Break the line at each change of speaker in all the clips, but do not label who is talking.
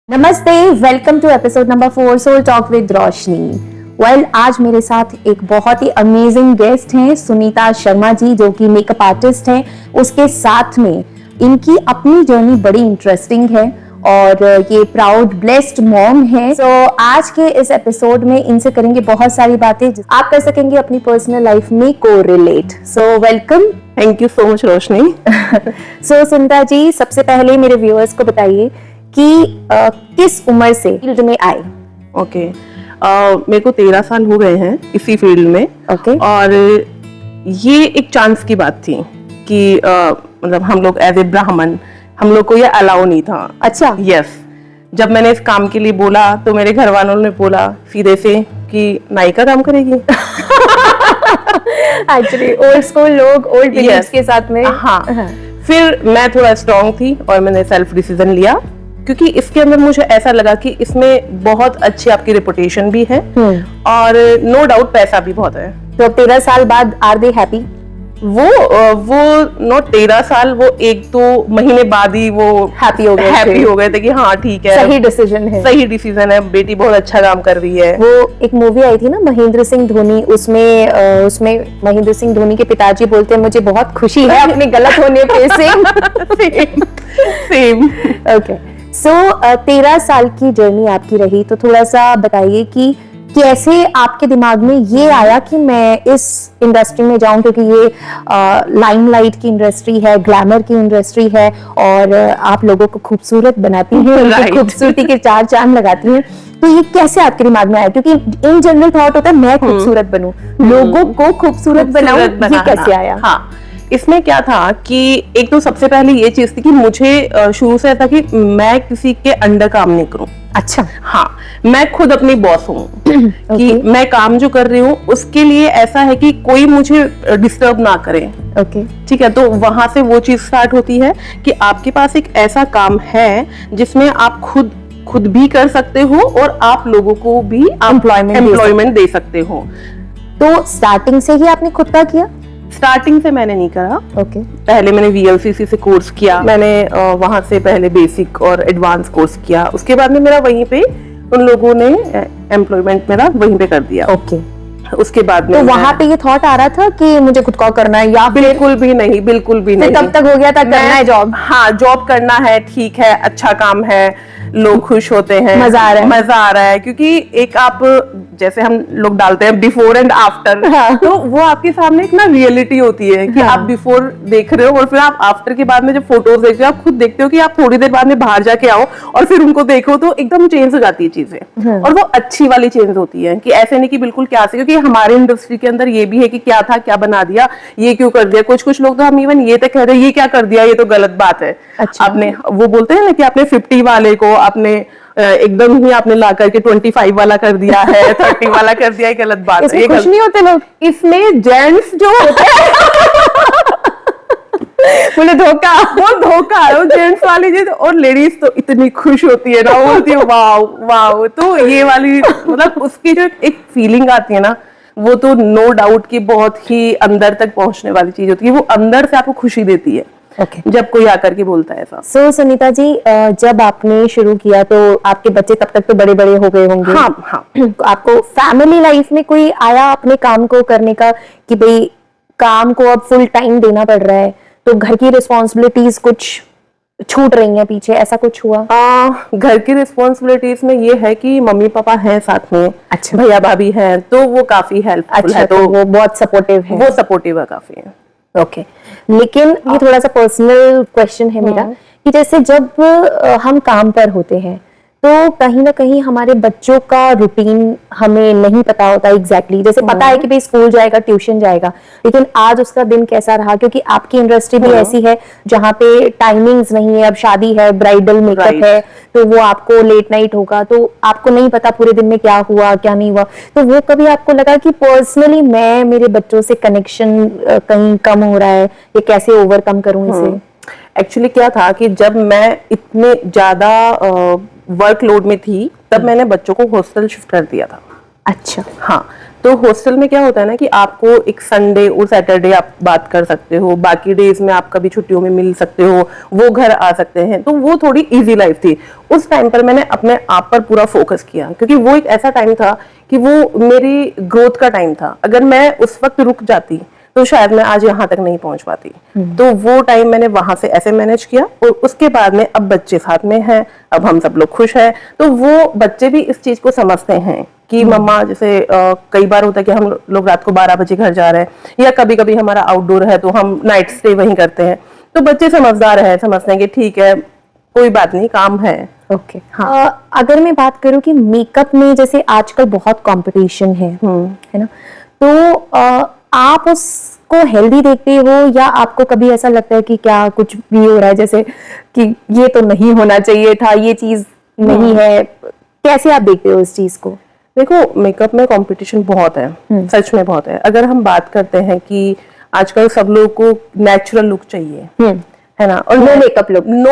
नमस्ते, welcome to episode number 4 soul talk with Roshni. आज मेरे साथ एक बहुत ही अमेजिंग गेस्ट हैं सुनीता शर्मा जी, जो कि मेकअप आर्टिस्ट हैं। उसके साथ में इनकी अपनी जर्नी बड़ी इंटरेस्टिंग है और ये प्राउड ब्लेस्ड मॉम है। सो आज के इस एपिसोड में इनसे करेंगे बहुत सारी बातें आप कर सकेंगे अपनी पर्सनल लाइफ में को relate. So welcome.
Thank you so much Roshni.
So Sunita ji, सबसे पहले मेरे व्यूअर्स को बताइए कि किस उम्र से फील्ड में आए?
ओके, मेरे को 13 साल हो गए हैं इसी फील्ड में।
ओके।
और ये एक चांस की बात थी कि मतलब हम लोग एज ए ब्राह्मण हम लोग को ये अलाउ नहीं था।
अच्छा।
यस, जब मैंने इस काम के लिए बोला तो मेरे घर वालों ने बोला सीधे से कि नाई का काम करेगी।
एक्चुअली ओल्ड स्कूल लोग ओल्ड बिलीव्स के साथ में।
हाँ। फिर मैं थोड़ा स्ट्रांग थी और मैंने सेल्फ डिसीजन लिया, क्योंकि इसके अंदर मुझे ऐसा लगा कि इसमें बहुत अच्छी आपकी रेपुटेशन भी है और नो डाउट पैसा भी बहुत है।
तो 13 साल बाद आर दे हैप्पी?
वो नॉट 13 साल, वो 1-2 महीने बाद ही वो
हैप्पी हो गए
थे कि हाँ ठीक है,
सही डिसीजन है,
सही डिसीजन है, बेटी बहुत अच्छा काम कर रही है।
वो एक मूवी आई थी ना महेंद्र सिंह धोनी, उसमें महेंद्र सिंह धोनी के पिताजी बोलते हैं मुझे बहुत खुशी है अपने गलत होने पे।
सेम।
ओके। सो 13 साल की जर्नी आपकी रही, तो थोड़ा सा बताइए कि कैसे आपके दिमाग में ये आया कि मैं इस इंडस्ट्री में जाऊं, क्योंकि ये लाइमलाइट की इंडस्ट्री है, ग्लैमर की इंडस्ट्री है और आप लोगों को खूबसूरत बनाती हैं, उनकी खूबसूरती के 4 चांद लगाती हैं। तो ये कैसे आपके दिमाग में आया? क्योंकि इन जनरल थॉट होता है मैं खूबसूरत बनूं, लोगों को खूबसूरत बनाऊं, ये कैसे आया?
हाँ, इसमें क्या था कि एक तो सबसे पहले ये चीज थी कि मुझे शुरू से था कि मैं किसी के अंडर काम नहीं करूं।
अच्छा।
हाँ, मैं खुद अपनी बॉस हूँ। कि मैं काम जो कर रही हूँ उसके लिए ऐसा है कि कोई मुझे डिस्टर्ब ना करे।
ओके।
ठीक है, तो वहां से वो चीज स्टार्ट होती है कि आपके पास एक ऐसा काम है जिसमें आप खुद भी कर सकते हो और आप लोगों को भी एम्प्लॉयमेंट दे सकते हो।
तो स्टार्टिंग से ही आपने खुद का किया?
स्टार्टिंग से मैंने नहीं करा।
ओके।
पहले मैंने VLCC से कोर्स किया, मैंने वहां से पहले बेसिक और एडवांस कोर्स किया, उसके बाद में मेरा वहीं पे उन लोगों ने एम्प्लॉयमेंट मेरा वहीं पे कर दिया।
ओके।
उसके बाद में
तो वहां पे ये थॉट आ रहा था कि मुझे खुद का करना है या
बिल्कुल भी नहीं, बिल्कुल भी नहीं।
तब तक हो गया था करना है जॉब?
हाँ, जॉब करना है, ठीक है, अच्छा काम है, लोग खुश होते हैं,
मजा आ रहा है,
क्योंकि एक आप जैसे हम लोग डालते हैं बिफोर एंड आफ्टर।
हाँ।
तो वो आपके सामने एक ना रियलिटी होती है कि आप बिफोर देख रहे हो और फिर आप आफ्टर के बाद में जब फोटोज देख रहे हो आप खुद देखते हो कि आप थोड़ी देर बाद में बाहर जाके आओ और फिर उनको देखो तो एकदम चेंज हो जाती है चीजें। और वो अच्छी वाली चेंज होती है कि ऐसे नहीं कि बिल्कुल क्या से, क्योंकि हमारे इंडस्ट्री के अंदर ये भी है कि क्या था क्या बना दिया, ये क्यों कर दिया। कुछ लोग तो हम इवन ये तक कह रहे हैं ये क्या कर दिया, ये तो गलत बात है।
अच्छा।
आपने वो बोलते हैं ना कि आपने 50 वाले को आपने एकदम ही आपने ला करके 25 वाला कर दिया है, 30 वाला कर दिया है, गलत बात है।
इसमें खुश नहीं होते लोग?
इसमें जेंट्स जो होते हैं
बोले धोखा,
वो धोखा है, वो जेंट्स वाली चीज। और लेडीज तो इतनी खुश होती है ना, वो बोलती है वाओ वाओ। तो ये वाली मतलब उसकी जो एक फीलिंग आती है ना, वो तो नो डाउट कि बहुत ही अंदर तक पहुंचने वाली चीज होती है। वो अंदर से आपको खुशी देती है।
Okay.
जब कोई आकर के बोलता है ऐसा।
So, सुनीता जी, जब आपने शुरू किया तो आपके बच्चे तब तक तो बड़े बड़े हो गए होंगे।
हाँ हाँ।
आपको फैमिली लाइफ में कोई आया अपने काम को करने का कि भाई काम को अब फुल टाइम देना पड़ रहा है, तो घर की रिस्पॉन्सिबिलिटीज कुछ छूट रही हैं पीछे, ऐसा कुछ हुआ?
घर की रिस्पॉन्सिबिलिटीज में ये है कि मम्मी पापा हैं साथ में।
अच्छा।
भैया भाभी हैं, तो वो काफी हेल्पफुल है।
तो वो बहुत सपोर्टिव है।
वो सपोर्टिव है काफी है।
ओके। लेकिन ये थोड़ा सा पर्सनल क्वेश्चन है मेरा कि जैसे जब हम काम पर होते हैं तो कहीं ना कहीं हमारे बच्चों का रूटीन हमें नहीं पता होता एग्जैक्टली। जैसे पता है कि भाई स्कूल जाएगा, ट्यूशन जाएगा, लेकिन आज उसका दिन कैसा रहा, क्योंकि आपकी इंडस्ट्री भी ऐसी है जहाँ पे टाइमिंग्स नहीं है। अब शादी है, ब्राइडल मेकअप है, तो वो आपको लेट नाइट होगा, तो आपको नहीं पता पूरे दिन में क्या हुआ क्या नहीं हुआ। तो वो कभी आपको लगा कि पर्सनली मैं मेरे बच्चों से कनेक्शन कहीं कम हो रहा है, ये कैसे ओवरकम करूं इसे?
एक्चुअली क्या था कि जब मैं इतने ज्यादा वर्कलोड में थी तब मैंने बच्चों को हॉस्टल शिफ्ट कर दिया था।
अच्छा।
हाँ, तो हॉस्टल में क्या होता है ना कि आपको एक संडे और सैटरडे आप बात कर सकते हो, बाकी डेज में आप कभी छुट्टियों में मिल सकते हो, वो घर आ सकते हैं, तो वो थोड़ी इजी लाइफ थी। उस टाइम पर मैंने अपने आप पर पूरा फोकस किया, क्योंकि वो एक ऐसा टाइम था कि वो मेरी ग्रोथ का टाइम था। अगर मैं उस वक्त रुक जाती तो शायद मैं आज यहाँ तक नहीं पहुंच पाती। तो वो टाइम मैंने वहां से ऐसे मैनेज किया, और उसके बाद में अब बच्चे साथ में हैं, अब हम सब लोग खुश हैं, तो वो बच्चे भी इस चीज को समझते हैं कि मम्मा, जैसे कई बार होता है कि हम लोग रात को 12 बजे घर जा रहे हैं, या कभी कभी हमारा आउटडोर है तो हम नाइट स्टे वहीं करते हैं, तो बच्चे समझदार है, समझते हैं कि ठीक है कोई बात नहीं, काम है।
ओके हाँ। अगर मैं बात करूं कि मेकअप में जैसे आजकल बहुत कंपटीशन है ना, तो आप उसको हेल्दी देखते हो, या आपको कभी ऐसा लगता है कि क्या कुछ भी हो रहा है, जैसे कि ये तो नहीं होना चाहिए था, ये चीज नहीं है, कैसे आप देखते हो इस चीज को?
देखो, मेकअप में कंपटीशन बहुत है, सच में बहुत है। अगर हम बात करते हैं कि आजकल सब लोग को नेचुरल लुक चाहिए, है ना, और नो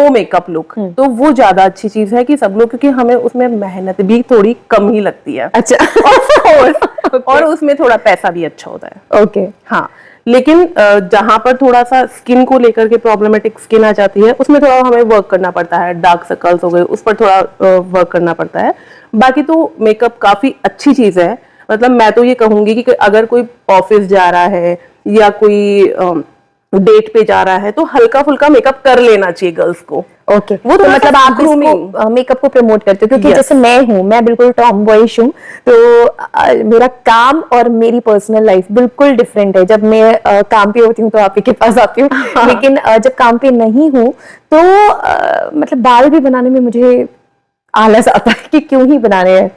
मेकअप लुक, तो वो ज्यादा अच्छी चीज है कि सब लोग, क्योंकि हमें उसमें मेहनत भी थोड़ी कम ही लगती है।
अच्छा
और उसमें थोड़ा पैसा भी अच्छा होता है।
ओके
हाँ, लेकिन जहां पर थोड़ा सा स्किन को लेकर के प्रॉब्लमेटिक स्किन आ जाती है, उसमें थोड़ा हमें वर्क करना पड़ता है। डार्क सर्कल्स हो गए, उस पर थोड़ा वर्क करना पड़ता है। बाकी तो मेकअप काफी अच्छी चीज है। मतलब मैं तो ये कहूंगी कि अगर कोई ऑफिस जा रहा है या कोई डेट पे जा रहा है, तो हल्का फुल्का मेकअप कर लेना चाहिए गर्ल्स को।
ओके
वो
तो मतलब आप
ग्रूमिंग
इसको मेकअप को प्रमोट करते हो, क्योंकि
Yes.
जैसे मैं बिल्कुल टॉम बॉयिश हूँ, तो मेरा काम और मेरी पर्सनल लाइफ बिल्कुल डिफरेंट है। जब मैं काम पे होती हूँ तो आप ही के पास आती हूँ, लेकिन जब काम पे नहीं हूँ तो मतलब बाल भी बनाने में मुझे आलस आता है कि क्यों ही बना रहे हैं।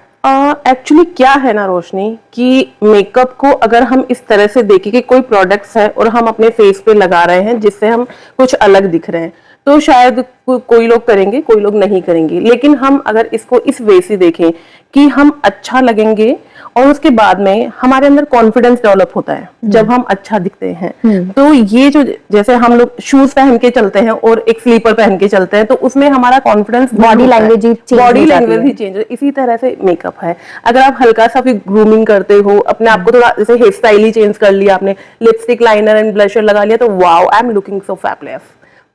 एक्चुअली क्या है ना रोशनी, कि मेकअप को अगर हम इस तरह से देखें कि कोई प्रोडक्ट्स है और हम अपने फेस पे लगा रहे हैं जिससे हम कुछ अलग दिख रहे हैं, तो शायद कोई लोग करेंगे, कोई लोग नहीं करेंगे। लेकिन हम अगर इसको इस वे से देखें कि हम अच्छा लगेंगे, और उसके बाद में हमारे अंदर कॉन्फिडेंस डेवलप होता है जब हम अच्छा दिखते हैं। तो ये जो, जैसे हम लोग शूज पहन के चलते हैं और एक स्लीपर पहन के चलते हैं, तो उसमें हमारा कॉन्फिडेंस,
बॉडी लैंग्वेज
ही चेंज। इसी तरह से मेकअप है। अगर आप हल्का सा भी ग्रूमिंग करते हो, अपने आप को थोड़ा, जैसे हेयर स्टाइल ही चेंज कर लिया आपने, लिपस्टिक, लाइनर एंड ब्लशर लगा लिया, तो wow, I am looking so fabulous,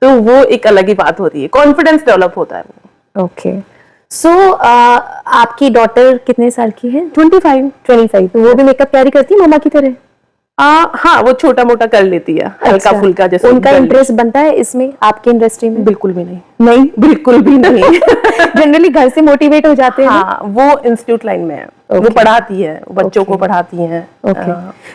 तो वो एक अलग ही बात होती है, कॉन्फिडेंस डेवलप होता है वो।
ओके सो आपकी डॉटर कितने साल की है?
25।
तो वो भी मेकअप कैरी करती है मम्मा की तरह?
हाँ, वो छोटा मोटा कर लेती है, हल्का फुल्का, जैसे
उनका इंटरेस्ट बनता है इसमें आपकी इंडस्ट्री में?
बिल्कुल भी नहीं, बिल्कुल भी नहीं।
जनरली घर से मोटिवेट हो जाते हैं।
हाँ, वो इंस्टीट्यूट लाइन में है, वो पढ़ाती है, बच्चों को पढ़ाती है।
ओके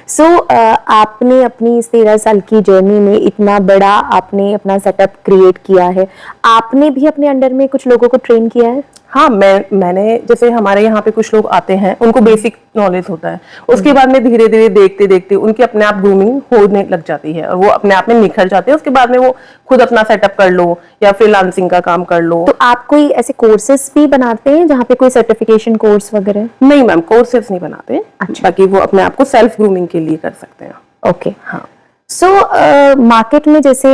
सो आपने अपनी इस 13 साल की जर्नी में इतना बड़ा आपने अपना सेटअप क्रिएट किया है, आपने भी अपने अंडर में कुछ लोगों को ट्रेन किया है?
हाँ, मैंने जैसे हमारे यहाँ पे कुछ लोग आते हैं, उनको बेसिक नॉलेज होता है, उसके बाद में धीरे धीरे देखते देखते उनकी अपने आप ग्रूमिंग होने लग जाती है, और वो अपने आप में निखर जाते हैं। उसके बाद में वो खुद अपना सेटअप कर लो या फ्रीलांसिंग का काम कर लो।
तो आप कोई ऐसे कोर्सेज भी बनाते हैं जहाँ पे कोई सर्टिफिकेशन कोर्स वगैरह?
नहीं मैम, कोर्सेज नहीं बनाते। अच्छा। बाकी वो अपने आप को सेल्फ ग्रूमिंग के लिए कर सकते हैं।
ओके हाँ। सो मार्केट में जैसे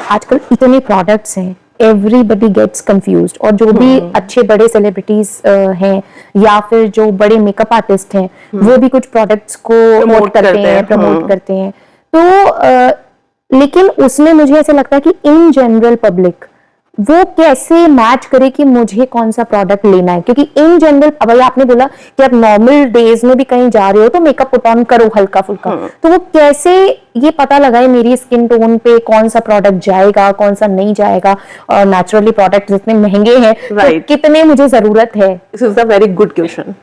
आजकल इतने प्रोडक्ट्स हैं, एवरीबडी गेट्स कंफ्यूज्ड, और जो भी अच्छे बड़े सेलिब्रिटीज हैं या फिर जो बड़े मेकअप आर्टिस्ट हैं, वो भी कुछ प्रोडक्ट्स को प्रमोट करते हैं, तो लेकिन उसमें मुझे ऐसा लगता है कि इन जनरल पब्लिक वो कैसे मैच करे कि मुझे कौन सा प्रोडक्ट लेना है, क्योंकि इन जनरल, अब आपने बोला कि आप नॉर्मल डेज में भी कहीं जा रहे हो तो मेकअप पुट ऑन करो हल्का फुल्का, तो वो कैसे ये पता लगाए मेरी स्किन टोन पे कौन सा प्रोडक्ट जाएगा, कौन सा नहीं जाएगा? और नेचुरली प्रोडक्ट जितने महंगे हैं, तो कितने मुझे जरूरत है?
This is a very good question.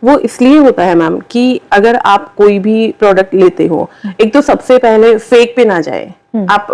वो इसलिए होता है मैम कि अगर आप कोई भी प्रोडक्ट लेते हो, एक तो सबसे पहले फेक पे ना जाए। आप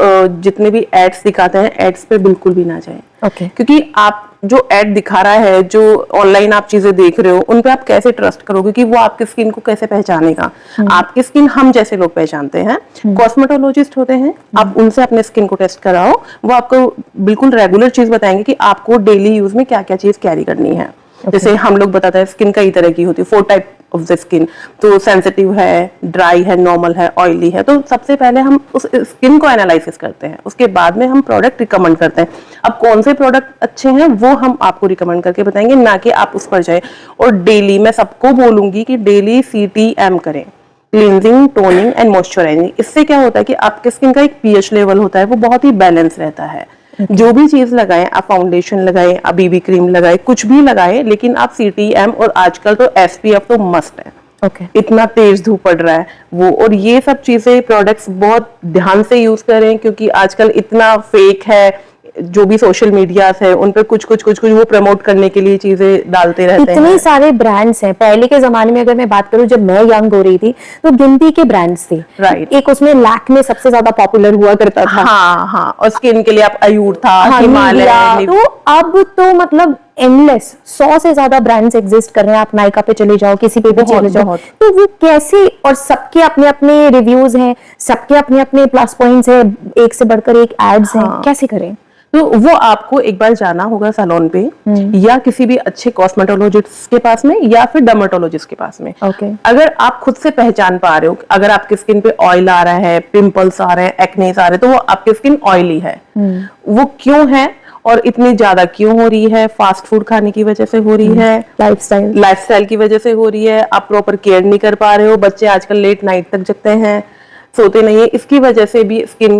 जितने भी एड्स दिखाते हैं, एड्स पे बिल्कुल भी ना जाए।
Okay.
क्योंकि आप जो एड दिखा रहा है, जो ऑनलाइन आप चीजें देख रहे हो, उन पे आप कैसे ट्रस्ट करोगे कि वो आपकी स्किन को कैसे पहचानेगा? आपकी स्किन हम जैसे लोग पहचानते हैं, कॉस्मेटोलॉजिस्ट होते हैं, आप उनसे अपने स्किन को टेस्ट कराओ, वो आपको बिल्कुल रेगुलर चीज बताएंगे कि आपको डेली यूज में क्या क्या चीज कैरी करनी है। जैसे हम लोग बताते हैं स्किन कई तरह की होती है, 4 टाइप ऑफ द स्किन, तो सेंसिटिव है, ड्राई है, नॉर्मल है, ऑयली है। तो सबसे पहले हम उस स्किन को एनालिसिस करते हैं, उसके बाद में हम प्रोडक्ट रिकमेंड करते हैं। अब कौन से प्रोडक्ट अच्छे हैं वो हम आपको रिकमेंड करके बताएंगे, ना कि आप उस पर जाए। और डेली मैं सबको बोलूंगी कि डेली CTM करें, क्लींजिंग, टोनिंग एंड मॉइस्चराइजिंग। इससे क्या होता है कि आपके स्किन का एक पीएच लेवल होता है, वो बहुत ही बैलेंस रहता है। जो भी चीज लगाएं, आप फाउंडेशन लगाएं, आप BB क्रीम लगाएं, कुछ भी लगाएं, लेकिन आप CTM और आजकल तो SPF तो मस्ट है। इतना तेज धूप पड़ रहा है वो, और ये सब चीजें प्रोडक्ट्स बहुत ध्यान से यूज करें, क्योंकि आजकल इतना फेक है, जो भी सोशल मीडिया है उन पर कुछ वो प्रमोट करने के लिए चीजें डालते रहते हैं।
इतने सारे ब्रांड्स हैं। पहले के जमाने में अगर मैं बात करूं, जब मैं यंग हो रही थी तो गिनती के ब्रांड्स थे।
राइट।
एक उसमें लैक्मे सबसे ज्यादा पॉपुलर हुआ करता था।
हाँ, और स्किन के लिए आप आयूर था,
हाँ,
हिमालय।
तो अब तो मतलब एंडलेस 100 से ज्यादा ब्रांड्स एग्जिस्ट कर रहे हैं। आप नायका पे चले जाओ, किसी पे भी चले जाओ, तो वो कैसे, और सबके अपने अपने रिव्यूज हैं, सबके अपने अपने प्लस पॉइंट्स हैं, एक से बढ़कर एक एड्स हैं, कैसे करें?
तो वो आपको एक बार जाना होगा सैलून पे, या किसी भी अच्छे कॉस्मेटोलॉजिस्ट के पास में, या फिर डर्मेटोलॉजिस्ट के पास में। अगर आप खुद से पहचान पा रहे हो, अगर आपकी स्किन पे ऑयल आ रहा है, पिंपल्स आ रहे हैं, एक्नेस आ रहे हैं, तो वो आपकी स्किन ऑयली है। वो क्यों है और इतनी ज्यादा क्यों हो रही है? फास्ट फूड खाने की वजह से हो रही है, लाइफस्टाइल की वजह से हो रही है, आप प्रॉपर केयर नहीं कर पा रहे हो, बच्चे आजकल लेट नाइट तक जगते हैं, सोते नहीं है, इसकी वजह से भी स्किन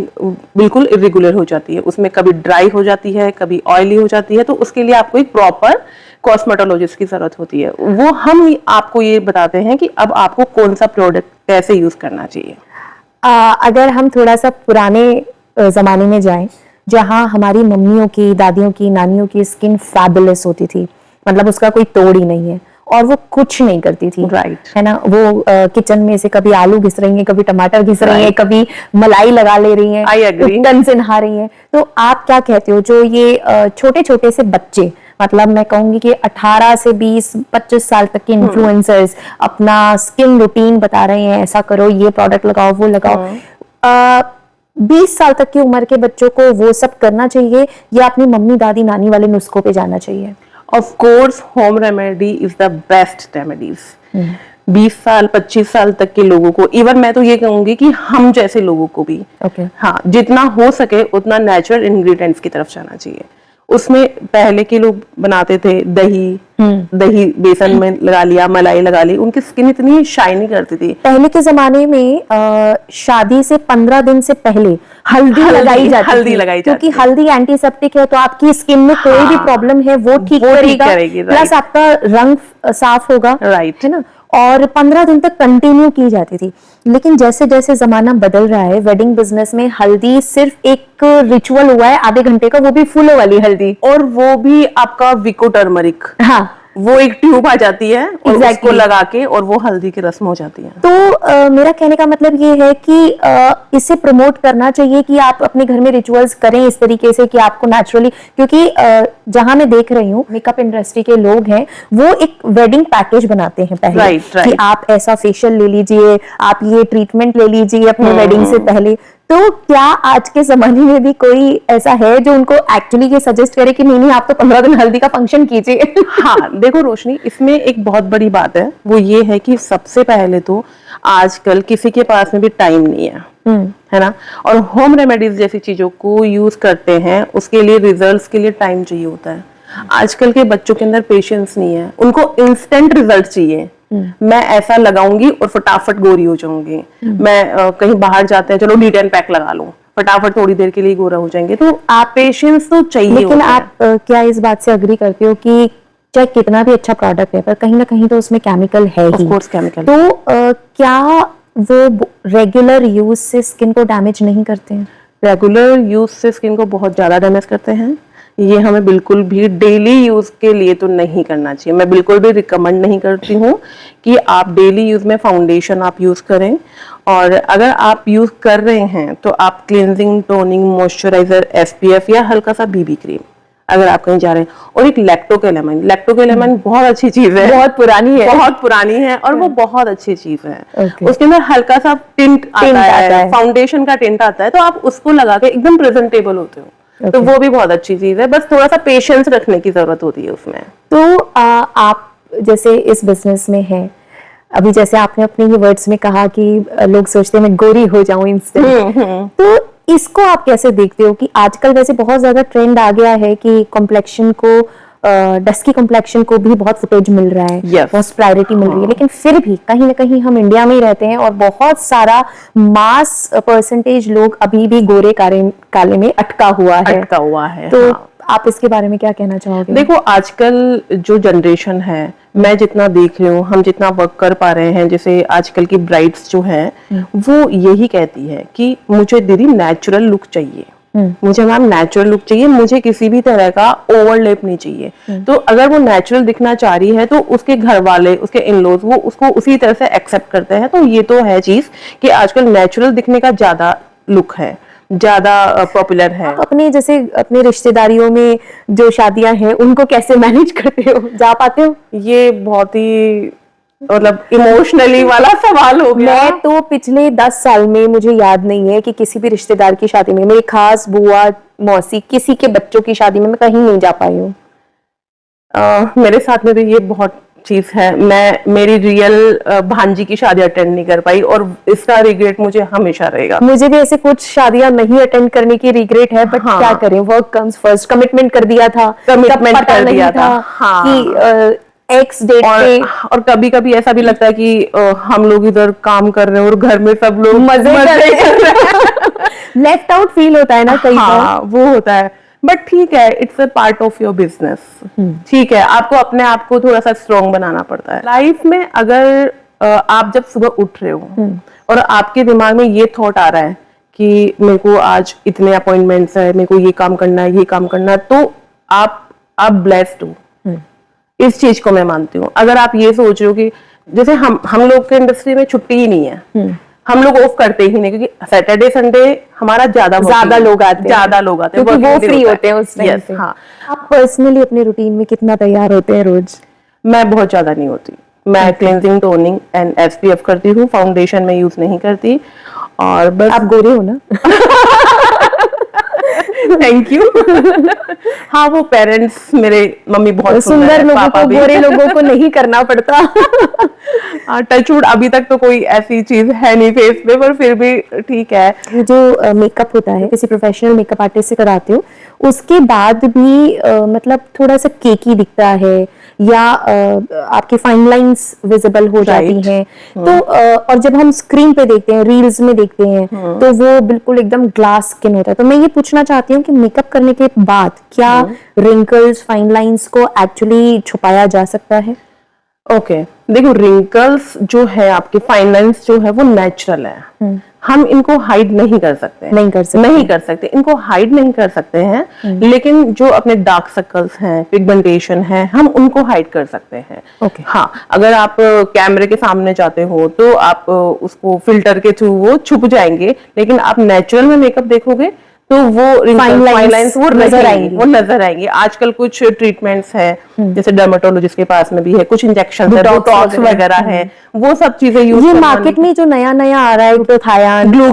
बिल्कुल इरेगुलर हो जाती है, उसमें कभी ड्राई हो जाती है, कभी ऑयली हो जाती है। तो उसके लिए आपको एक प्रॉपर कॉस्मेटोलॉजिस्ट की जरूरत होती है। वो हम आपको ये बताते हैं कि अब आपको कौन सा प्रोडक्ट कैसे यूज करना चाहिए।
अगर हम थोड़ा सा पुराने जमाने में जाएं, जहां हमारी मम्मियों की, दादियों की, नानियों की स्किन फैबुलस होती थी, मतलब उसका कोई तोड़ ही नहीं है, और वो कुछ नहीं करती थी। है ना, वो किचन में से कभी आलू घिस रही हैं, कभी टमाटर घिस रही हैं, कभी मलाई लगा ले रही हैं, तन से नहा रही हैं। तो आप क्या कहते हो, जो ये छोटे छोटे से बच्चे, मतलब मैं कहूंगी कि 18 से 20-25 साल तक के इन्फ्लुएंसर्स अपना स्किन रूटीन बता रहे हैं, ऐसा करो, ये प्रोडक्ट लगाओ, वो लगाओ, 20 साल तक की उम्र के बच्चों को वो सब करना चाहिए या अपनी मम्मी, दादी, नानी वाले नुस्खों पे जाना चाहिए?
Of course, home remedy is the best remedies. 20 साल 25 साल तक के लोगों को, इवन मैं तो ये कहूंगी कि हम जैसे लोगों को भी, हाँ, जितना हो सके उतना नेचुरल इंग्रेडिएंट्स की तरफ जाना चाहिए। उसमें पहले के लोग बनाते थे दही बेसन में लगा लिया, मलाई लगा ली, उनकी स्किन इतनी शाइनी करती थी।
पहले के जमाने में शादी से 15 दिन से पहले हल्दी लगाई जाती, क्योंकि हल्दी एंटीसेप्टिक है, तो आपकी स्किन में कोई भी प्रॉब्लम है वो ठीक करेगा, प्लस आपका रंग साफ होगा, है ना। और 15 दिन तक कंटिन्यू की जाती थी। लेकिन जैसे जैसे जमाना बदल रहा है, वेडिंग बिजनेस में हल्दी सिर्फ एक रिचुअल हुआ है आधे घंटे का, वो भी फूलों वाली हल्दी,
और वो भी आपका विको टर्मरिक।
हाँ,
वो एक ट्यूब आ जाती है और उसको लगा के, और वो हल्दी की रस्म हो जाती है।
तो मेरा कहने का मतलब ये है कि इसे प्रमोट करना चाहिए कि आप अपने घर में रिचुअल्स करें इस तरीके से कि आपको नेचुरली, क्योंकि जहां मैं देख रही हूँ मेकअप इंडस्ट्री के लोग हैं, वो एक वेडिंग पैकेज बनाते हैं पहले, कि आप ऐसा फेशियल ले लीजिए, आप ये ट्रीटमेंट ले लीजिए अपने वेडिंग से पहले। तो क्या आज के जमाने में भी कोई ऐसा है जो उनको एक्चुअली ये सजेस्ट करे कि नहीं आप तो 15 दिन हल्दी का फंक्शन कीजिए?
हाँ, देखो रोशनी, इसमें एक बहुत बड़ी बात है, वो ये है कि सबसे पहले तो आजकल किसी के पास में भी टाइम नहीं है ना, और होम रेमेडीज जैसी चीजों को यूज करते हैं, उसके लिए रिजल्ट्स के लिए टाइम चाहिए होता है। आजकल के बच्चों के अंदर पेशेंस नहीं है, उनको इंस्टेंट रिजल्ट चाहिए। मैं ऐसा लगाऊंगी और फटाफट गोरी हो जाऊंगी। मैं कहीं बाहर जाते हैं, चलो D10 पैक लगा लूं, फटाफट थोड़ी देर के लिए गोरा हो जाएंगे। तो आप पेशेंस तो चाहिए।
लेकिन आप क्या इस बात से अग्री करते हो कि चाहे कितना भी अच्छा प्रोडक्ट है, पर कहीं ना कहीं तो उसमें केमिकल है ही?
Of course chemical.
तो क्या वो रेगुलर यूज से स्किन को डैमेज नहीं करते हैं?
रेगुलर यूज से स्किन को बहुत ज्यादा डैमेज करते हैं। ये हमें बिल्कुल भी डेली यूज के लिए तो नहीं करना चाहिए। मैं बिल्कुल भी रिकमेंड नहीं करती हूँ कि आप डेली यूज में फाउंडेशन आप यूज करें, और अगर आप यूज कर रहे हैं तो आप क्लींजिंग, टोनिंग, मॉइस्चराइजर, SPF या हल्का सा BB क्रीम अगर आप कहीं जा रहे हैं। और एक लैक्टोकेलेमाइन बहुत अच्छी चीज है,
बहुत पुरानी है
और वो बहुत अच्छी चीज है। उसके अंदर हल्का सा टिंट आता है, फाउंडेशन का टिंट आता है, तो आप उसको लगा के एकदम प्रेजेंटेबल होते हो। तो वो भी बहुत अच्छी चीज है, बस थोड़ा सा पेशेंस रखने की जरूरत होती है उसमें।
तो आप जैसे इस बिजनेस में हैं, अभी जैसे आपने अपने ही वर्ड्स में कहा कि लोग सोचते हैं मैं गोरी हो जाऊं इंस्टेंट, तो इसको आप कैसे देखते हो कि आजकल वैसे बहुत ज्यादा ट्रेंड आ गया है कि कॉम्प्लेक्शन को, डस्की कॉम्प्लेक्शन को भी बहुत फुटेज मिल रहा है,
Yes.
बहुत प्रायोरिटी मिल रही है, लेकिन फिर भी कहीं ना कहीं हम इंडिया में ही रहते हैं और बहुत सारा मास परसेंटेज लोग अभी भी गोरे काले में अटका हुआ है। तो
हाँ।
आप इसके बारे में क्या कहना चाहोगे?
देखो आजकल जो जनरेशन है, मैं जितना देख रही हूँ, हम जितना वर्क कर पा रहे हैं, जैसे आजकल की ब्राइड्स जो हैं वो यही कहती है कि मुझे दीदी नेचुरल लुक चाहिए, मुझे मैम नेचुरल लुक चाहिए, मुझे किसी भी तरह का ओवरलेप नहीं चाहिए। तो अगर वो नेचुरल दिखना चाह रही है तो उसके घर वाले, उसके इन-लॉज वो उसको उसी तरह से एक्सेप्ट करते हैं। तो ये तो है चीज कि आजकल नेचुरल दिखने का ज्यादा लुक है, ज्यादा पॉपुलर है।
आप अपने जैसे अपने रिश्तेदारियों में जो शादियां हैं उनको कैसे मैनेज करते हो, जा पाते हो?
ये बहुत ही मतलब इमोशनली वाला सवाल हो गया।
मैं तो पिछले 10 साल में मुझे याद नहीं है कि किसी भी रिश्तेदार की शादी में, मेरी खास बुआ मौसी किसी के बच्चों की शादी में मैं कहीं नहीं जा पाई हूँ।
मेरे साथ में भी ये बहुत चीज है, मैं मेरी रियल भांजी की शादी अटेंड नहीं कर पाई और इसका रिग्रेट मुझे हमेशा रहेगा।
मुझे भी ऐसे कुछ शादियां नहीं अटेंड करने की रिग्रेट है, बट
हाँ।
क्या करें, वर्क कम्स फर्स्ट। कमिटमेंट कर दिया था,
Commitment
तब पता
कर
नहीं
दिया था। हाँ।
कि एक्स डेट पे
और कभी कभी ऐसा भी लगता है कि हम लोग इधर काम कर रहे हैं और घर में सब लोग
मजे कर रहे हैं। लेफ्ट आउट फील होता है ना कई बार।
हाँ, वो होता है, बट ठीक है, it's a part of your business. ठीक है, आपको अपने आप को थोड़ा सा स्ट्रॉन्ग बनाना पड़ता है लाइफ में। अगर आप जब सुबह उठ रहे हो और आपके दिमाग में ये थॉट आ रहा है कि मेरे को आज इतने अपॉइंटमेंट्स है, मेरे को ये काम करना है, ये काम करना है, तो आप ब्लेस्ड हो। इस चीज को मैं मानती हूँ। अगर आप ये सोच रहे हो कि जैसे हम लोग के इंडस्ट्री में छुट्टी ही नहीं है, हम लोग ऑफ करते ही नहीं, क्योंकि सैटरडे संडे हमारा ज्यादा
लोग आते हैं,
ज्यादा लोग आते हैं,
क्योंकि वो
working day
फ्री
होता
होते हैं उस टाइम
Yes,
पे।
हाँ।
आप पर्सनली अपने रूटीन में कितना तैयार होते हैं रोज?
मैं बहुत ज्यादा नहीं होती। मैं क्लेंजिंग, टोनिंग एंड एसपीएफ करती हूँ, फाउंडेशन में यूज नहीं करती, और बस।
आप गोरे हो ना?
Thank you. हाँ, वो पेरेंट्स मेरे, मम्मी बहुत
सुंदर लोगों
पापा
को,
भी।
गोरे लोगों को नहीं करना पड़ता।
टचवुड अभी तक तो कोई ऐसी चीज है नहीं फेस पे, पर फिर भी ठीक है।
ये जो मेकअप होता है, किसी प्रोफेशनल मेकअप आर्टिस्ट से कराते हो, उसके बाद भी मतलब थोड़ा सा केकी दिखता है या आपकी फाइन लाइंस विजिबल हो जाती हैं, तो और जब हम स्क्रीन पे देखते हैं, रील्स में देखते हैं, तो वो बिल्कुल एकदम ग्लास स्किन होता है। तो मैं ये पूछना चाहती हूँ कि मेकअप करने के बाद क्या रिंकल्स, फाइन लाइंस को एक्चुअली छुपाया जा सकता है?
ओके, देखो रिंकल्स जो है, आपके फाइन लाइंस जो है, वो नेचुरल है। हम इनको हाइड नहीं कर सकते,
नहीं कर सकते,
इनको हाइड नहीं कर सकते हैं। लेकिन जो अपने डार्क सर्कल्स हैं, पिगमेंटेशन है, हम उनको हाइड कर सकते हैं।
Okay.
हाँ, अगर आप कैमरे के सामने जाते हो तो आप उसको फिल्टर के थ्रू वो छुप जाएंगे, लेकिन आप नेचुरल में मेकअप देखोगे तो वो फाइन लाइंस वो नजर आएंगी। आजकल कुछ ट्रीटमेंट्स है, जैसे डर्मेटोलॉजिस्ट के पास में भी है, कुछ इंजेक्शन है, बोटॉक्स वगैरह है, वो सब चीजें यूज।
ये मार्केट में जो नया नया आ रहा है, ग्लूटाथायोन,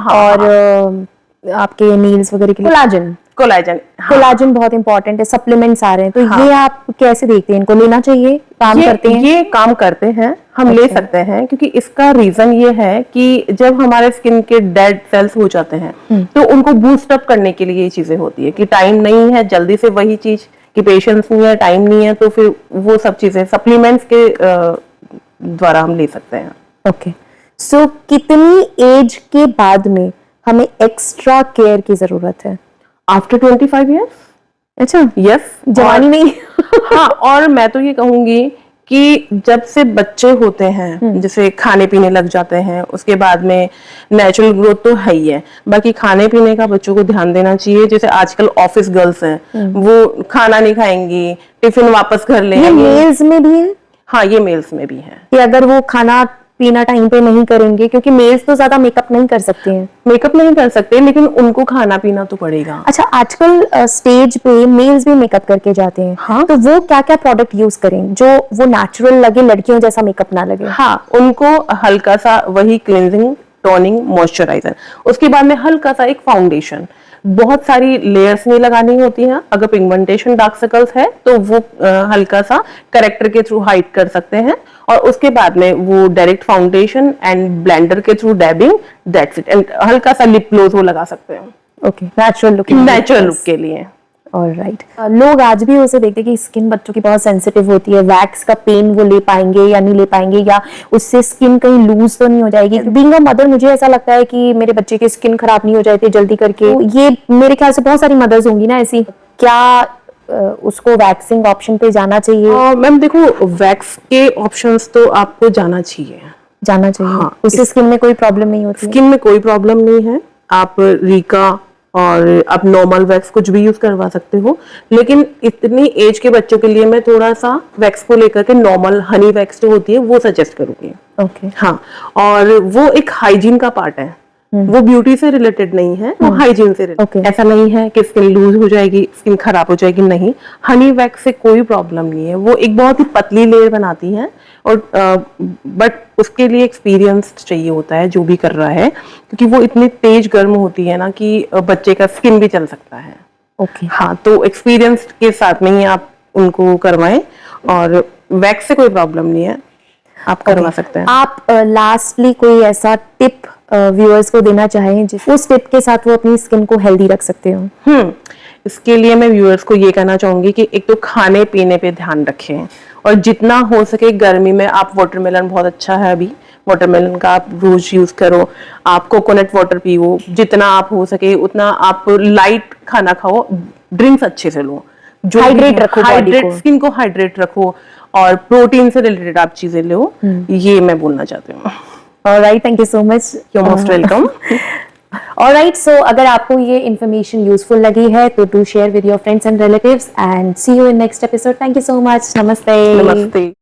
और आपके नील्स वगैरह के लिए कोलाजन बहुत इंपॉर्टेंट है, सप्लीमेंट्स आ रहे हैं, तो ये आप कैसे देखते हैं? इनको लेना चाहिए? काम करते हैं?
ये काम करते हैं, हम ले सकते हैं, क्योंकि इसका रीजन ये है कि जब हमारे स्किन के डेड सेल्स हो जाते हैं तो उनको बूस्ट अप करने के लिए ये चीजें होती है कि टाइम नहीं है जल्दी से वही चीज, कि पेशेंस नहीं है, टाइम नहीं है, तो फिर वो सब चीजें सप्लीमेंट्स के द्वारा हम ले सकते हैं।
ओके, सो कितनी एज के बाद में हमें एक्स्ट्रा केयर की जरूरत है?
After 25 years.
अच्छा,
यस,
जवानी नहीं।
हाँ, और मैं तो ये कहूंगी कि जब से बच्चे होते हैं, जैसे खाने पीने लग जाते हैं, उसके बाद में नेचुरल ग्रोथ तो है ही है, बाकी खाने पीने का बच्चों को ध्यान देना चाहिए। जैसे आजकल ऑफिस गर्ल्स हैं, वो खाना नहीं खाएंगी, टिफिन वापस घर ले
ये मेल्स में भी है?
हाँ, ये मेल्स में भी है
कि अगर वो खाना पीना टाइम पे नहीं करेंगे, क्योंकि मेल्स तो ज्यादा मेकअप नहीं कर सकते हैं,
लेकिन उनको खाना पीना तो पड़ेगा।
अच्छा, आजकल स्टेज पे मेल्स भी मेकअप करके जाते हैं।
हाँ,
तो वो क्या क्या प्रोडक्ट यूज करें जो वो नेचुरल लगे, लड़कियों जैसा मेकअप ना लगे?
हाँ, उनको हल्का सा वही क्लेंजिंग, टोनिंग, मॉइस्चराइजर, उसके बाद में हल्का सा एक फाउंडेशन, बहुत सारी लेयर्स नहीं लगानी होती हैं। अगर पिगमेंटेशन डार्क सर्कल्स है तो वो हल्का सा करेक्टर के थ्रू हाइड कर सकते हैं, और उसके बाद में वो डायरेक्ट फाउंडेशन एंड ब्लेंडर के थ्रू डैबिंग, दैट्स इट। एंड हल्का सा लिप ग्लोज वो लगा सकते हैं
okay, natural look,
natural look के लिए।
ऑलराइट। लोग आज भी उसे देखते हैं कि स्किन बच्चों की बहुत सेंसिटिव होती है, वैक्स का पेन वो ले पाएंगे या नहीं ले पाएंगे, या उससे स्किन कहीं लूज तो नहीं हो जाएगी। बीइंग अ मदर मुझे ऐसा लगता है कि मेरे बच्चे की स्किन खराब नहीं हो जाती जल्दी करके। तो ये मेरे ख्याल से बहुत सारी मदर्स होंगी ना ऐसी, क्या उसको वैक्सिंग ऑप्शन पे जाना चाहिए?
मैम देखो, वैक्स के ऑप्शंस तो आपको जाना चाहिए,
जाना चाहिए।
हाँ,
उससे स्किन में कोई प्रॉब्लम नहीं होती है?
स्किन में कोई प्रॉब्लम नहीं है। आप रीका और आप नॉर्मल वैक्स कुछ भी यूज करवा सकते हो, लेकिन इतनी एज के बच्चों के लिए मैं थोड़ा सा वैक्स को लेकर के नॉर्मल हनी वैक्स जो होती है वो सजेस्ट करूंगी।
ओके।
हाँ, और वो एक हाइजीन का पार्ट है, वो ब्यूटी से रिलेटेड नहीं है, वो हाइजीन से रिलेटेड।
Okay.
ऐसा नहीं है कि स्किन लूज हो जाएगी, स्किन खराब हो जाएगी, नहीं। हनी वैक्स से कोई प्रॉब्लम नहीं है, वो एक बहुत ही पतली लेयर बनाती है, और बट उसके लिए एक्सपीरियंस चाहिए होता है जो भी कर रहा है, क्योंकि वो इतनी तेज गर्म होती है ना कि बच्चे का स्किन भी चल सकता है।
ओके।
हाँ, तो एक्सपीरियंस के साथ में ही आप उनको करवाएं, और वैक्स से कोई प्रॉब्लम नहीं है, आप करवा सकते हैं।
आप लास्टली कोई ऐसा टिप व्यूअर्स को देना चाहें जिस उस टिप के साथ वो अपनी स्किन को हेल्दी रख सकते हो?
इसके लिए मैं व्यूअर्स को ये कहना चाहूंगी कि एक तो खाने पीने पे ध्यान रखें, और जितना हो सके गर्मी में आप वाटरमेलन बहुत अच्छा है, अभी वाटरमेलन का आप रोज यूज करो, आप कोकोनट वाटर पियो, जितना आप हो सके उतना आप लाइट खाना खाओ, ड्रिंक्स अच्छे से लो, जो
हाइड्रेट रखो,
हाइड्रेट, स्किन को हाइड्रेट रखो, और प्रोटीन से रिलेटेड आप चीजें लो, ये मैं बोलना चाहती हूँ।
Alright, thank you so much,
you most welcome.
Alright, so अगर आपको ये इन्फॉर्मेशन यूजफुल लगी है तो do share with your friends and relatives, and see you in next episode. Thank you so much. नमस्ते।
नमस्ते।